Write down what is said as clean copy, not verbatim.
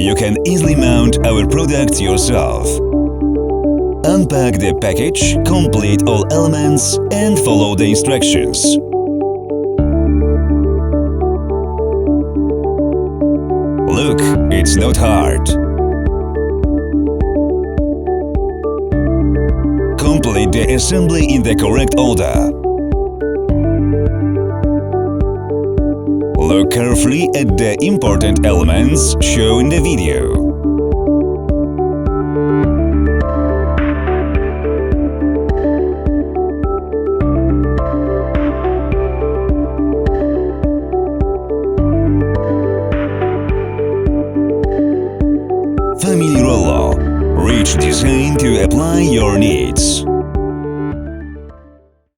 You can easily mount our product yourself. Unpack the package, complete all elements, and follow the instructions. Look, it's not hard. Complete the assembly in the correct order. Look carefully at the important elements shown in the video. FamilyRollo. Rich design to apply your needs.